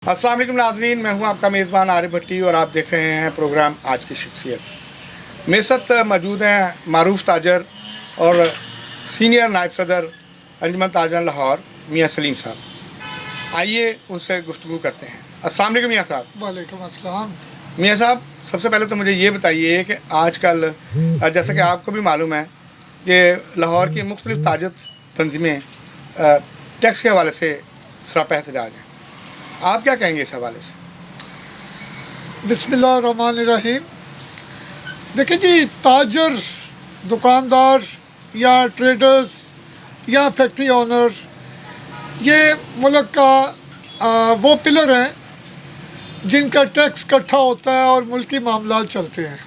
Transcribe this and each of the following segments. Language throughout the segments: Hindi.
अस्सलाम वालेकुम नाज़रीन, मैं हूं आपका मेज़बान आरिफ भट्टी और आप देख रहे हैं प्रोग्राम आज की शख्सियत। मेरे साथ मौजूद हैं मारूफ ताजर और सीनियर नायब सदर अंजुमन ताजर लाहौर मियाँ सलीम साहब। आइए उनसे गुफ्तगू करते हैं। अस्सलाम वालेकुम मियाँ साहब। वालेकुम अस्सलाम। मियाँ साहब, सबसे पहले तो मुझे ये बताइए कि आजकल जैसा कि आपको भी मालूम है कि लाहौर की मुख्तलिफ ताजर तंजीमें टैक्स के हवाले से सरापा एहतजाज हैं। आप क्या कहेंगे इस हवाले से? बिस्मिल्लाहिर्रहमानिर्रहीम। देखिए जी, ताजर, दुकानदार या ट्रेडर्स या फैक्ट्री ओनर, ये मुल्क का वो पिलर हैं जिनका टैक्स इकट्ठा होता है और मुल्की मामला चलते हैं।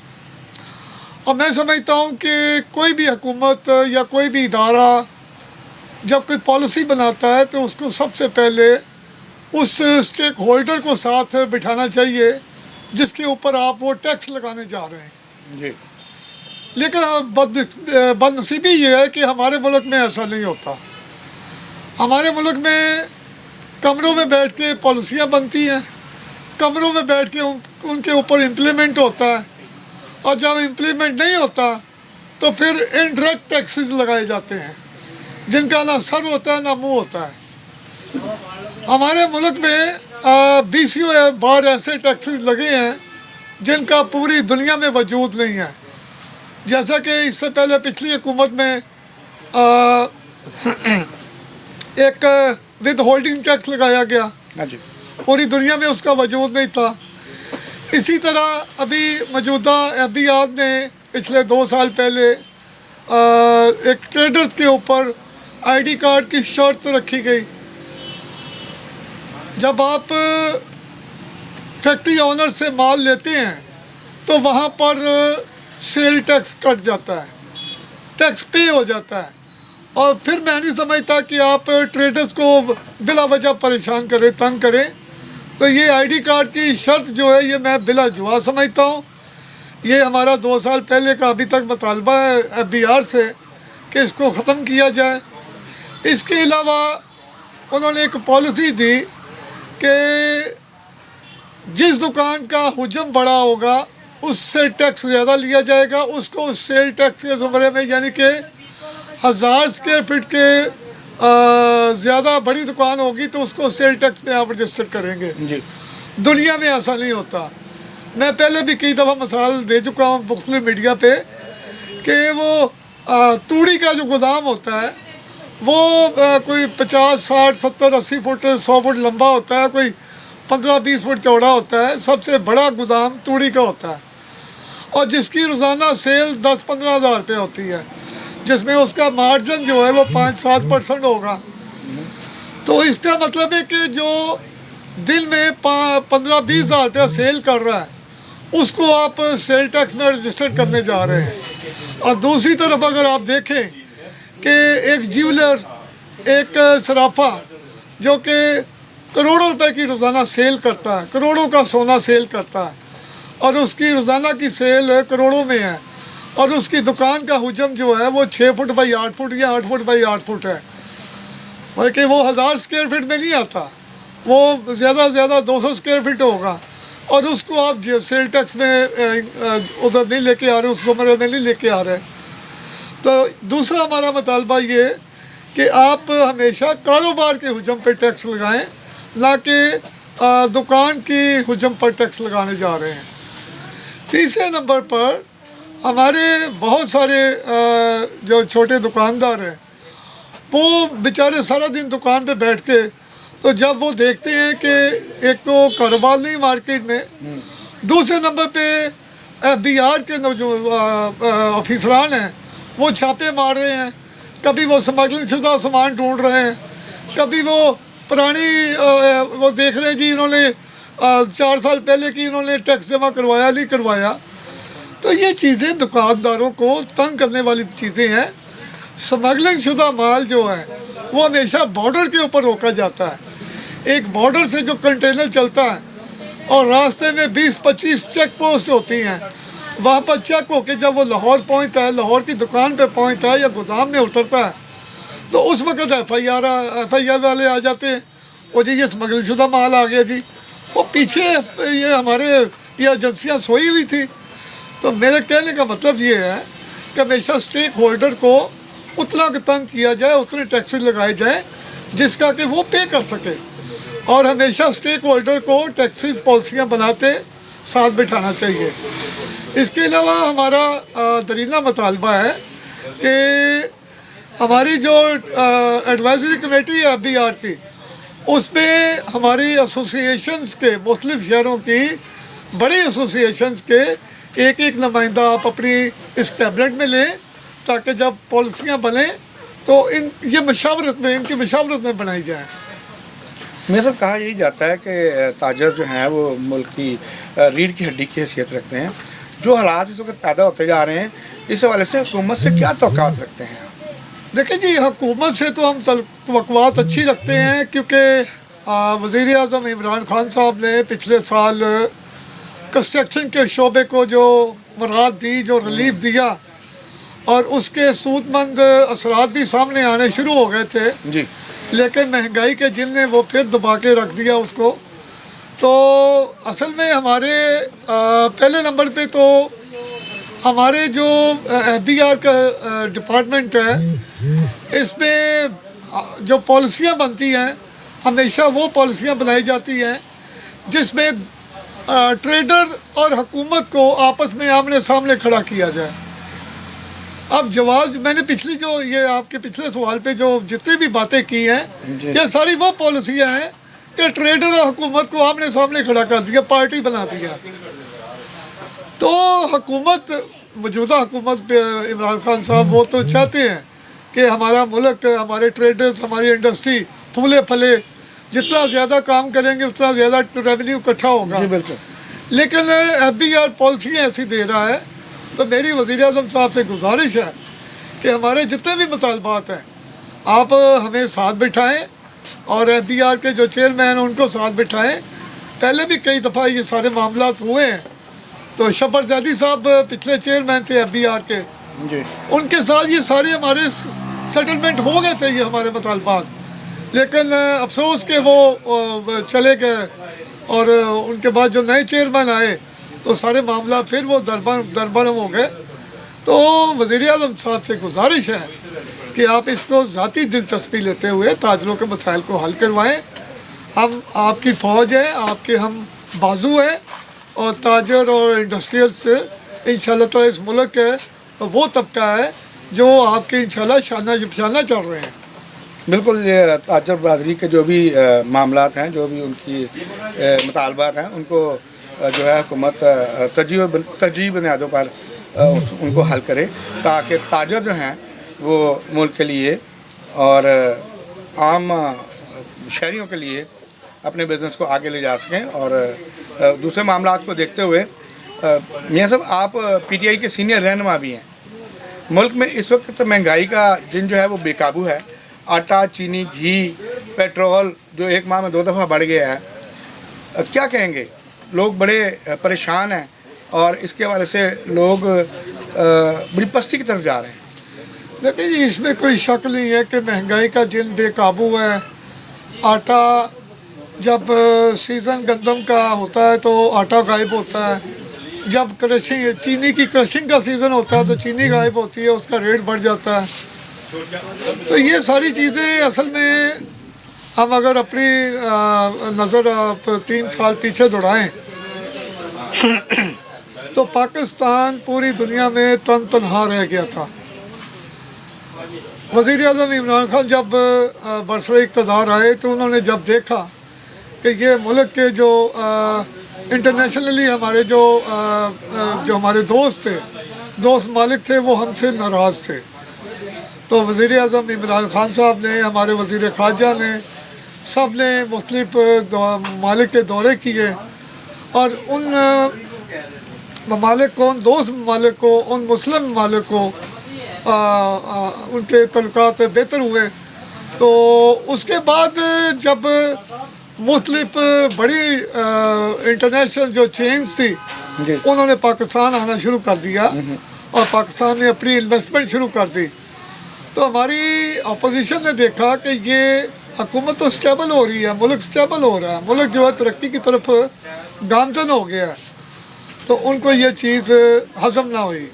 और मैं समझता हूँ कि कोई भी हुकूमत या कोई भी इदारा जब कोई पॉलिसी बनाता है तो उसको सबसे पहले उस स्टेक होल्डर को साथ बिठाना चाहिए जिसके ऊपर आप वो टैक्स लगाने जा रहे हैं जी। लेकिन बदनसीबी ये है कि हमारे मुल्क में ऐसा नहीं होता। हमारे मुल्क में कमरों में बैठ के पॉलिसियाँ बनती हैं, कमरों में बैठ के उनके ऊपर इम्प्लीमेंट होता है, और जब इम्प्लीमेंट नहीं होता तो फिर इनडायरेक्ट टैक्सेस लगाए जाते हैं जिनका ना सर होता है ना मुंह होता है। हमारे मुल्क में 20 बार ऐसे टैक्सेस लगे हैं जिनका पूरी दुनिया में वजूद नहीं है। जैसा कि इससे पहले पिछली हुकूमत में एक विद होल्डिंग टैक्स लगाया गया, जी। पूरी दुनिया में उसका वजूद नहीं था। इसी तरह अभी मौजूदा एफबीआर ने पिछले 2 साल पहले एक ट्रेडर के ऊपर आईडी कार्ड की शर्त रखी गई। जब आप फैक्ट्री ओनर से माल लेते हैं तो वहाँ पर सेल टैक्स कट जाता है, टैक्स पे हो जाता है, और फिर मैं नहीं समझता कि आप ट्रेडर्स को बिला वजह परेशान करें, तंग करें। तो ये आईडी कार्ड की शर्त जो है ये मैं बिला जुआ समझता हूँ। ये हमारा 2 साल पहले का अभी तक मुतालबा है एफबीआर से कि इसको ख़त्म किया जाए। इसके अलावा उन्होंने एक पॉलिसी दी कि जिस दुकान का हुजम बड़ा होगा उससे टैक्स ज़्यादा लिया जाएगा, उसको उस सेल टैक्स के ज़ुमरे में, यानी कि 1000 स्क्वायर फीट के ज़्यादा बड़ी दुकान होगी तो उसको सेल टैक्स में आप रजिस्टर करेंगे। जी। दुनिया में ऐसा नहीं होता। मैं पहले भी कई दफ़ा मिसाल दे चुका हूँ मुख्तलिफ मीडिया पे कि वो तूड़ी का जो गोदाम होता है वो कोई 50, 60, 70, 80 फुट 100 फुट लंबा होता है, कोई 15-20 फुट चौड़ा होता है। सबसे बड़ा गोदाम तूड़ी का होता है और जिसकी रोज़ाना सेल 10-15 हज़ार रुपये होती है, जिसमें उसका मार्जिन जो है वो 5-7% होगा। तो इसका मतलब है कि जो दिन में 15-20 हज़ार रुपया सेल कर रहा है उसको आप सेल टैक्स में रजिस्टर करने जा रहे हैं। और दूसरी तरफ अगर आप देखें कि एक ज्वेलर, एक सराफा जो कि करोड़ों रुपए की रोज़ाना सेल करता है, करोड़ों का सोना सेल करता है और उसकी रोज़ाना की सेल करोड़ों में है, और उसकी दुकान का हुजम जो है वो 6 फुट बाई 8 फुट या 8 फुट बाई 8 फुट है, बल्कि वो 1000 स्क्वायर फीट में नहीं आता, वो ज़्यादा से ज़्यादा 200 स्क्वायर फीट होगा, और उसको आप सेल टैक्स में उधर नहीं लेके आ रहे, उस कमरे में नहीं लेके आ रहे। तो दूसरा हमारा मुतालबा ये कि आप हमेशा कारोबार के हुजम पर टैक्स लगाएं, ना कि दुकान की हुजम पर टैक्स लगाने जा रहे हैं। तीसरे नंबर पर हमारे बहुत सारे जो छोटे दुकानदार हैं वो बेचारे सारा दिन दुकान पे बैठ के, तो जब वो देखते हैं कि एक तो कारोबार नहीं मार्केट में, दूसरे नंबर पे एफबीआर के जो ऑफिसरान हैं वो छापे मार रहे हैं, कभी वो स्मगलिंग शुदा सामान ढूंढ रहे हैं, कभी वो पुरानी वो देख रहे हैं जी इन्होंने 4 साल पहले की इन्होंने टैक्स जमा करवाया नहीं करवाया। तो ये चीज़ें दुकानदारों को तंग करने वाली चीज़ें हैं। स्मगलिंग शुदा माल जो है वो हमेशा बॉर्डर के ऊपर रोका जाता है। एक बॉर्डर से जो कंटेनर चलता है और रास्ते में 20-25 चेक पोस्ट होती हैं, वहाँ पर चेक होके जब वो लाहौर पहुँचता है, लाहौर की दुकान पे पहुँचता है या गोदाम में उतरता है, तो उस वक्त एफ आई आर वाले आ जाते हैं, वो जी ये स्मगलिंग शुदा माल आ गया जी, पीछे ये हमारे ये एजेंसियाँ सोई हुई थी। तो मेरे कहने का मतलब ये है कि हमेशा स्टेक होल्डर को उतना तंग किया जाए, उतने टैक्सेस लगाए जाए जिसका कि वो पे कर सके, और हमेशा स्टेक होल्डर को टैक्सेस पॉलिसियाँ बनाते साथ बिठाना चाहिए। इसके अलावा हमारा दरीना मुतालबा है कि हमारी जो एडवाइजरी कमेटी है FBR की, उसमें हमारी एसोसिएशंस के मुख्तलिफ शहरों की बड़ी एसोसिएशंस के एक एक नुमाइंदा आप अपनी इस कैबिनेट में लें, ताकि जब पॉलिसियाँ बने तो ये इनकी मशावरत में बनाई जाए। मेरे सब कहा यही जाता है कि ताजर जो हैं वो मुल्क की रीढ़ की हड्डी की हैसियत रखते हैं। जो हालात इस वक्त पैदा होते जा रहे हैं, इस हवाले से हुकूमत से क्या तवक्कात रखते हैं? देखिए जी, हुकूमत से तो हम तवक्कुआत अच्छी रखते हैं, क्योंकि वज़ीर आज़म इमरान खान साहब ने पिछले साल कंस्ट्रक्शन के शोबे को जो मराहत दी, जो रिलीफ दिया, और उसके सूदमंद असरात भी सामने आने शुरू हो गए थे जी। लेकिन महंगाई के जिन ने वो फिर दबा के रख दिया उसको। तो असल में हमारे पहले नंबर पे तो हमारे जो FBR का डिपार्टमेंट है, इसमें जो पॉलिसियाँ बनती हैं, हमेशा वो पॉलिसियाँ बनाई जाती हैं जिसमें ट्रेडर और हुकूमत को आपस में आमने सामने खड़ा किया जाए। अब जवाब मैंने पिछली जो ये आपके पिछले सवाल पे जो जितनी भी बातें की हैं, ये सारी वो पॉलिसियाँ हैं कि ट्रेडर और हुकूमत को आमने सामने खड़ा कर दिया, पार्टी बना दिया। तो हुकूमत, मौजूदा हुकूमत इमरान खान साहब वो तो चाहते हैं कि हमारा मुल्क, हमारे ट्रेडर्स, हमारी इंडस्ट्री फूले फले, जितना ज़्यादा काम करेंगे उतना ज़्यादा रेवेन्यू इकट्ठा होगा। बिल्कुल। लेकिन FBR पॉलिसी ऐसी दे रहा है। तो मेरी वज़ीर आज़म साहब से गुजारिश है कि हमारे जितने भी मुतालबात हैं आप हमें साथ बिठाएं, और FBR के जो चेयरमैन हैं उनको साथ बिठाएं। पहले भी कई दफ़ा ये सारे मामलात हुए हैं। तो शब्बर ज़ैदी साहब पिछले चेयरमैन थे FBR के जी, उनके साथ ये सारे हमारे सेटलमेंट हो गए थे, ये हमारे मुतालबात। लेकिन अफसोस के वो चले गए, और उनके बाद जो नए चेयरमैन आए तो सारे मामला फिर वो दरबरम हो गए। तो वज़ीर आज़म साहब से गुजारिश है कि आप इसको ज़ाती दिलचस्पी लेते हुए ताजरों के मसाइल को हल करवाएं। हम आपकी फ़ौज है, आपके हम बाजू हैं, और ताजर और इंडस्ट्रियल्स इंशाल्लाह ताला इस मुल्क के वो तबका है जो आपके इंशाल्लाह शाना चल रहे हैं। बिल्कुल। ये ताजर बरादरी के जो भी मामलात हैं, जो भी उनकी मुतालबात हैं, उनको जो है हुकूमत तरजीह बुनियादों पर उनको हल करे, ताकि ताजर जो हैं वो मुल्क के लिए और आम शहरियों के लिए अपने बिज़नेस को आगे ले जा सकें। और दूसरे मामलात को देखते हुए मियाँ साहब, आप PTI के सीनियर रहनुमा भी हैं। मुल्क में इस वक्त महंगाई का जिन जो है वो बेकाबू है। आटा, चीनी, घी, पेट्रोल जो एक माह में 2 दफ़ा बढ़ गया है, क्या कहेंगे? लोग बड़े परेशान हैं और इसके हवाले से लोग बड़ी पस्ती की तरफ जा रहे हैं। देखिए जी, इसमें कोई शक नहीं है कि महंगाई का जिन बेकाबू है। आटा जब सीज़न गंदम का होता है तो आटा गायब होता है, जब चीनी की क्रशिंग का सीज़न होता है तो चीनी गायब होती है, उसका रेट बढ़ जाता है। तो ये सारी चीज़ें असल में हम अगर अपनी नज़र 3 साल पीछे दौड़ाएं तो पाकिस्तान पूरी दुनिया में तनहा रह गया था। वज़ीर आज़म इमरान खान जब बरसर इक़्तिदार आए तो उन्होंने जब देखा कि ये मुल्क के जो इंटरनेशनली हमारे जो हमारे दोस्त मालिक थे वो हमसे नाराज़ थे, तो वज़ीर आज़म इमरान खान साहब ने, हमारे वज़ीर ख़ारजा ने, सब ने मुख्तलिफ ममालिक के दौरे किए, और उन ममालिक को, उन दोस्त ममालिक को, उन मुस्लिम ममालिक को उनके तल्लुकात बेहतर हुए। तो उसके बाद जब मुख्तलिफ बड़ी इंटरनेशनल जो चेन्स थी उन्होंने पाकिस्तान आना शुरू कर दिया और पाकिस्तान में अपनी इन्वेस्टमेंट शुरू कर दी, तो हमारी अपोजिशन ने देखा कि ये हुकूमत तो स्टेबल हो रही है, मुल्क स्टेबल हो रहा है, मुल्क जो है तरक्की की तरफ गामजन हो गया है, तो उनको ये चीज़ हजम ना हुई।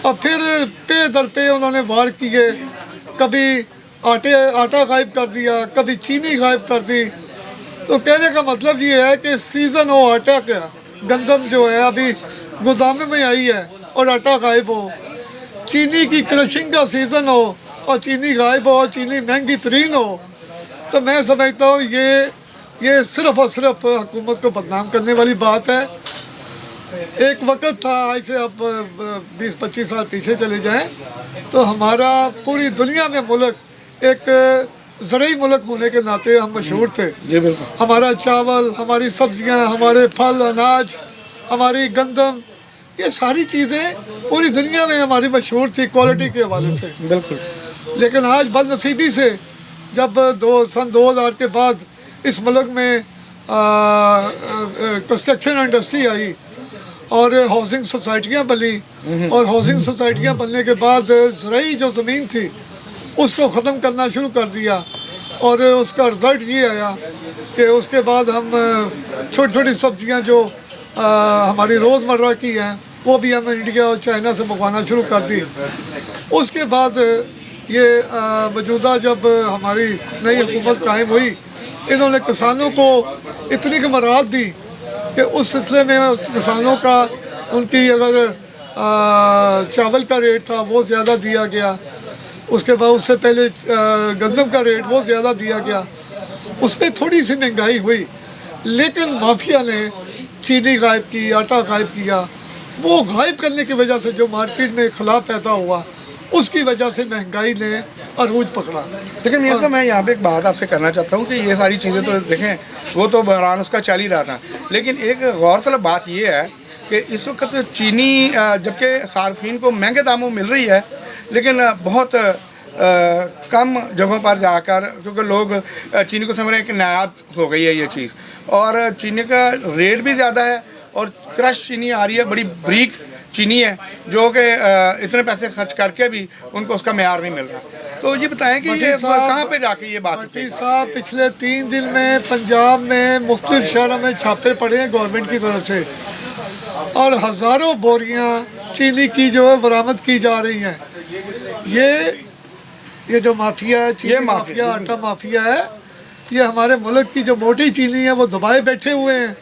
और फिर पे दर पे उन्होंने वार किए, कभी आटा गायब कर दिया, कभी चीनी गायब कर दी। तो कहने का मतलब ये है कि सीज़न हो आटा का, गंदम जो है अभी गोदाम में आई है और आटा गायब हो, चीनी की क्रशिंग का सीज़न हो और चीनी गायब हो और चीनी महंगी तरीन हो, तो मैं समझता हूँ ये सिर्फ और सिर्फ हुकूमत को बदनाम करने वाली बात है। एक वक्त था, आज से अब 20-25 साल पीछे चले जाएं, तो हमारा पूरी दुनिया में मुल्क एक ज़रूरी मुल्क होने के नाते हम मशहूर थे। जी बिल्कुल। हमारा चावल, हमारी सब्जियां, हमारे फल, अनाज, हमारी गंदम, ये सारी चीज़ें पूरी दुनिया में हमारी मशहूर थी क्वालिटी के हवाले से। बिल्कुल। लेकिन आज बदनसीबी से जब सन 2000 के बाद इस मुल्क में कंस्ट्रक्शन इंडस्ट्री आई और हाउसिंग सोसाइटियाँ बनी, और हाउसिंग सोसाइटियाँ बनने के बाद ज़रूरी जो ज़मीन थी उसको ख़त्म करना शुरू कर दिया, और उसका रिज़ल्ट ये आया कि उसके बाद हम छोटी छोटी सब्ज़ियाँ जो हमारी रोज़मर्रा की हैं वो भी हम इंडिया और चाइना से मंगवाना शुरू कर दी। उसके बाद ये मौजूदा जब हमारी नई हुकूमत कायम हुई, इन्होंने किसानों को इतनी कमरात दी कि उस सिलसिले में किसानों का, उनकी अगर चावल का रेट था वो ज़्यादा दिया गया, उसके बाद उससे पहले गंदम का रेट वो ज़्यादा दिया गया, उसमें थोड़ी सी महंगाई हुई, लेकिन माफिया ने चीनी गायब की, आटा गायब किया। वो गायब करने की वजह से जो मार्केट में खला पैदा हुआ, उसकी वजह से महंगाई ने अरूज पकड़ा। लेकिन ये सब मैं यहाँ पे एक बात आपसे करना चाहता हूँ कि ये सारी चीज़ें तो देखें, वो तो बहरान उसका चल ही रहा था, लेकिन एक गौरतलब बात ये है कि इस वक्त चीनी जबकि सार्फिन को महंगे दामों में मिल रही है, लेकिन बहुत कम जगहों पर जाकर, क्योंकि लोग चीनी को समझ रहे हैं कि नायाब हो गई है ये चीज़, और चीनी का रेट भी ज़्यादा है, और क्रश चीनी आ रही है, बड़ी ब्रीक चीनी है, जो कि इतने पैसे खर्च करके भी उनको उसका मेयार नहीं मिल रहा। तो ये बताएं कि ये कहाँ पे जाके ये बात होती है? साहब, पिछले 3 दिन में पंजाब में मुख्तलिफ शहरों में छापे पड़े हैं गवर्नमेंट की तरफ से, और हज़ारों बोरियां चीनी की जो है बरामद की जा रही हैं। ये जो माफिया है, चीनी माफिया, आटा माफिया है, ये हमारे मुल्क की जो मोटी चीनी है वो दबाए बैठे हुए हैं,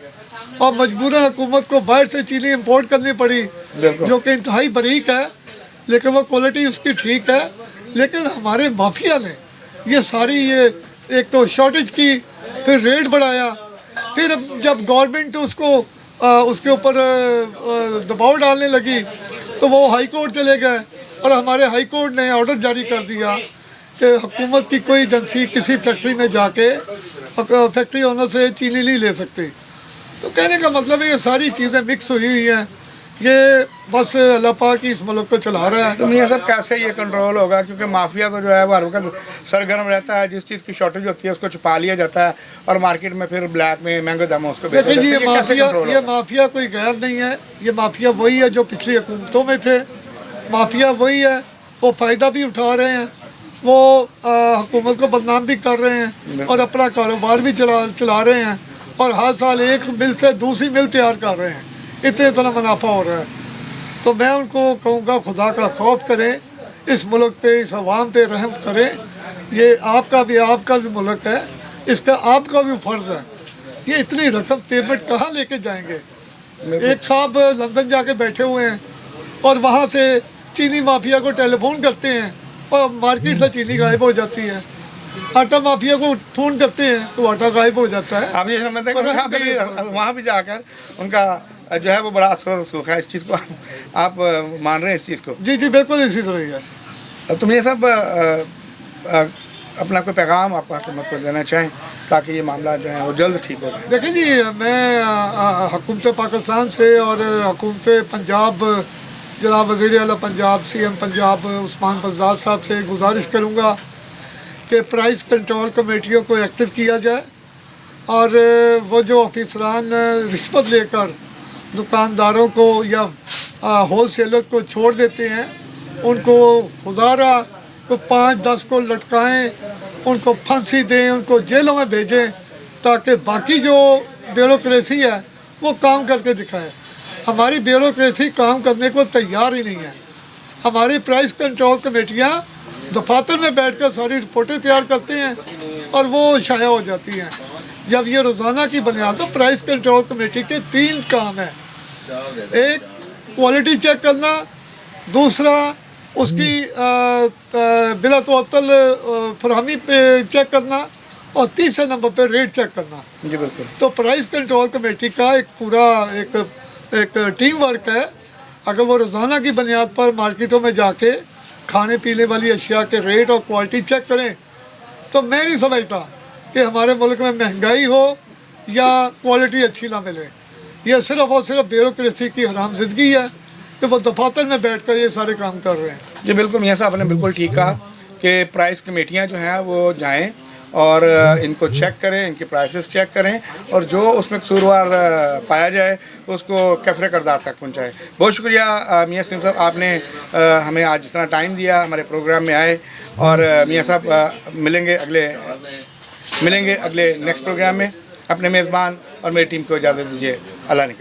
और मजबूरन हुकूमत को बाहर से चीनी इंपोर्ट करनी पड़ी, जो कि इंतहाई बारीक है, लेकिन वो क्वालिटी उसकी ठीक है। लेकिन हमारे माफिया ने ये सारी, ये एक तो शॉर्टेज की, फिर रेट बढ़ाया, फिर जब गवर्नमेंट उसको उसके ऊपर दबाव डालने लगी तो वो हाई कोर्ट चले गए, और हमारे हाई कोर्ट ने ऑर्डर जारी कर दिया कि हुकूमत की कोई एजेंसी किसी फैक्ट्री में जाके फैक्ट्री ओनर से चीनी नहीं ले सकती। तो कहने का मतलब है ये सारी चीज़ें मिक्स हुई हैं, ये बस अल्लाह पाक ही इस मुल्क को चला रहा है। तो ये सब कैसे ये कंट्रोल होगा, क्योंकि माफिया तो जो है वो हर वक्त सरगर्म रहता है, जिस चीज़ की शॉर्टेज होती है उसको छुपा लिया जाता है, और मार्केट में फिर ब्लैक में महंगे दामों उसको बेचा जाता है। ये माफिया कोई गैर नहीं है, ये माफिया वही है जो पिछली हुकूमतों में थे, माफिया वही है, वो फ़ायदा भी उठा रहे हैं, वो हुकूमत को बदनाम भी कर रहे हैं, और अपना कारोबार भी चला रहे हैं, और हर साल एक मिल से दूसरी मिल तैयार कर रहे हैं, इतना मुनाफा हो रहा है। तो मैं उनको कहूँगा खुदा का खौफ करें, इस मुल्क पे, इस अवाम पे रहम करें। ये आपका भी मुल्क है, इसका आपका भी फ़र्ज़ है। ये इतनी रकम पेमेंट कहाँ लेके जाएंगे? एक साहब लंदन जाके बैठे हुए हैं, और वहाँ से चीनी माफिया को टेलीफोन करते हैं और मार्केट से चीनी गायब हो जाती है। आटा माफिया को फ़ोन करते हैं तो आटा गायब हो जाता है। आप ये समझते हैं कि वहाँ भी जाकर उनका जो है वो बड़ा असर रसूख है, इस चीज़ को आप मान रहे हैं इस चीज़ को? जी जी बिल्कुल इसी तरह ही है। तुम ये सब अपना कोई पैगाम आप हुकूमत को देना चाहें ताकि ये मामला जो है वो जल्द ठीक हो जाए? देखिए जी, मैं हुकूमत पाकिस्तान से और हुकूमत पंजाब, जनाब वज़ीर आला पंजाब, CM पंजाब उस्मान बज़दार साहब से गुजारिश करूँगा कि प्राइस कंट्रोल कमेटियों को एक्टिव किया जाए, और वो जो अफसरान रिश्वत लेकर दुकानदारों को या होल सेलर को छोड़ देते हैं, उनको खुदारा तो 5-10 को लटकाएं उनको फांसी दें, उनको जेलों में भेजें, ताकि बाकी जो ब्यूरोक्रेसी है वो काम करके दिखाए। हमारी ब्यूरोक्रेसी काम करने को तैयार ही नहीं है। हमारी प्राइस कंट्रोल कमेटियाँ दफातर में बैठकर सारी रिपोर्टें तैयार करते हैं और वो शाया हो जाती हैं। जब ये रोज़ाना की बुनियाद पर प्राइस कंट्रोल कमेटी के 3 काम हैं। एक, क्वालिटी चेक करना, दूसरा उसकी बिला तवत्तल फरहमी पे चेक करना, और तीसरे नंबर पे रेट चेक करना। जी बिल्कुल। तो प्राइस कंट्रोल कमेटी का एक पूरा एक टीम वर्क है। अगर वो रोज़ाना की बुनियाद पर मार्केटों में जाके खाने पीने वाली अशिया के रेट और क्वालिटी चेक करें, तो मैं नहीं समझता कि हमारे मुल्क में महंगाई हो या क्वालिटी अच्छी ना मिले। ये सिर्फ और सिर्फ ब्यूरोक्रेसी की हरामज़दगी है कि वो दफातर में बैठकर ये सारे काम कर रहे हैं। जी बिल्कुल, मियाँ साहब ने बिल्कुल ठीक कहा कि प्राइस कमेटियाँ जो हैं वो जाएं और इनको चेक करें, इनके प्राइसेस चेक करें, और जो उसमें कसूरवार पाया जाए उसको कैफरे करदार तक पहुँचाएँ। बहुत शुक्रिया मियाँ सलीम साहब, आपने हमें आज इतना टाइम दिया, हमारे प्रोग्राम में आए। और मियाँ साहब मिलेंगे अगले नेक्स्ट प्रोग्राम में। अपने मेज़बान और मेरी टीम को इजाज़त दीजिए। अल्लाह ने